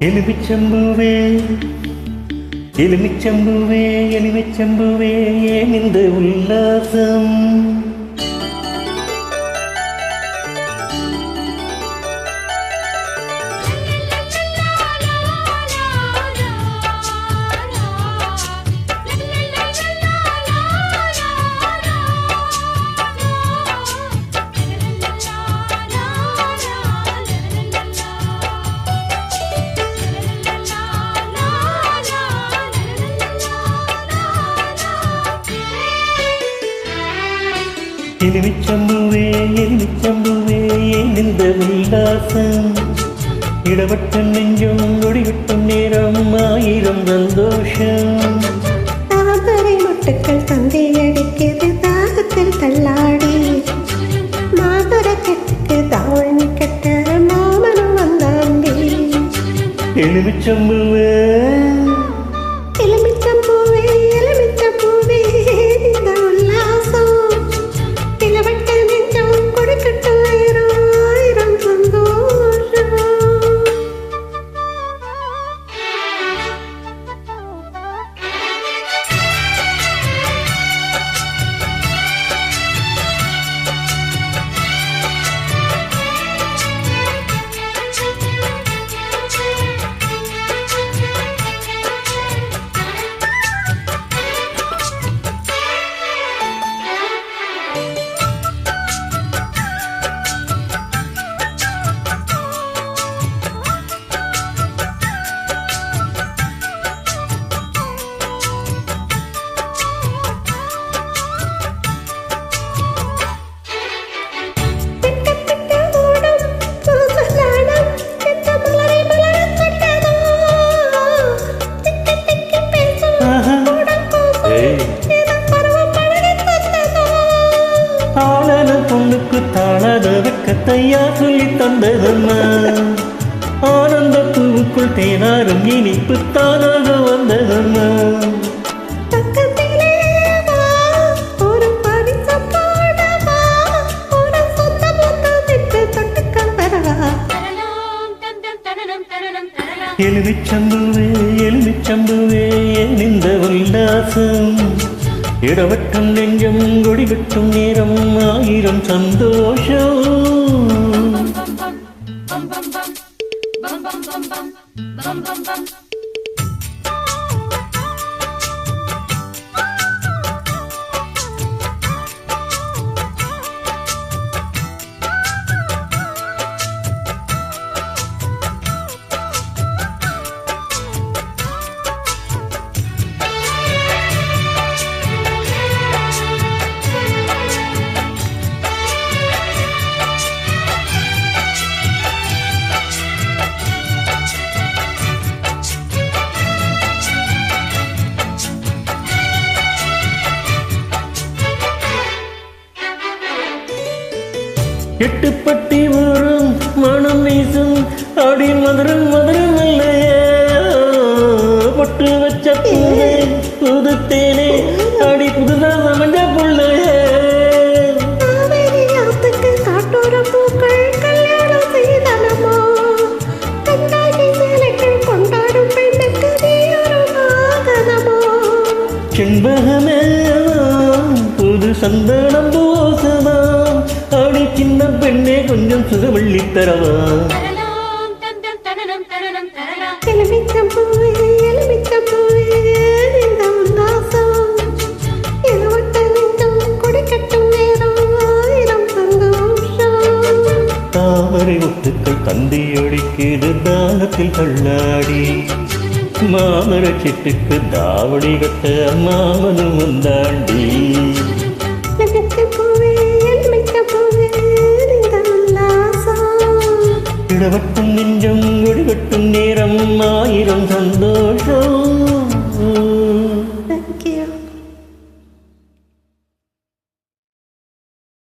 எலுமிச்சம்பூவே எலுமிச்சம்பூவே எலுமிச்சம்பூவே ஏன் இந்த உல்லாசம் எலுமிச்சம்பூவே எலுமிச்சம்பூவே ஏன் இந்த உல்லாசம் இடவட்ட நெஞ்சம் ஒடிவிட்டும் நேரம் ஆயிரம் சந்தோஷம் தாமரை மொட்டுக்கள் தந்தை அடிக்கிறது தாகத்தில் தள்ளாடி மாதுரக்கட்டுக்கு தாவணி கட்ட மாமனம் வந்தாண்டி எலுமிச்சம்பூவே எலுமிச்சம்பூவே எலுமிச்சம்பூவே இந்த உல்லாசம் இளவட்ட நெஞ்சம் கொடுக்கட்டும் ஆயிரம் சந்தோஷம் பொண்ணுக்கு தாளாத வெக்கத்தையா சொல்லி தந்ததம்மா ஆனந்த பூவுக்குள் தேனாரும் இனிப்பு தானாக வந்ததம்மா எலுமிச்சம்பூவே எலுமிச்சம்பூவே ஏன் இந்த உல்லாசம் இடவட்டம் நெஞ்சம் கொடிகட்டும் நேரம் ஆயிரம் சந்தோஷம் எட்டுப்பட்டி ஊரும் மனம் வீசும் அடி மதுரம் மதுரம் இல்லையே பொட்டு வச்ச பூவே புதுத்தேனே அடி புதுதா சமஞ்ச புள்ளையே காட்டோரம் பூக்கள் கல்யாணம் செய்தனமோ கண்டாடி சேலைகள் கொண்டாடும் பெண்ணுக்கு நீ ஒரு வாகனமோ செண்பகமே புது சந்தனம் பூசமாம் அடி சின்ன பெண்ணே கொஞ்சம் சுகவள்ளி தரவா எலுமிச்சம்பூவே எலுமிச்சம்பூவே இந்த உல்லாசம் இளவட்ட நெஞ்சம் கொடிக்கட்டும் நேரம் ஆயிரம் சந்தோஷம் தாமரை ஒட்டுக்கள் தந்தி அடிக்குது தாகத்தில் தள்ளாடி மாமர சிட்டுக்கு தாவடி கட்ட மாமனும் வந்தாண்டி இடவட்டும் நெஞ்சம் ஒடிவட்டும் நேரம் ஆயிரம் சந்தோஷம்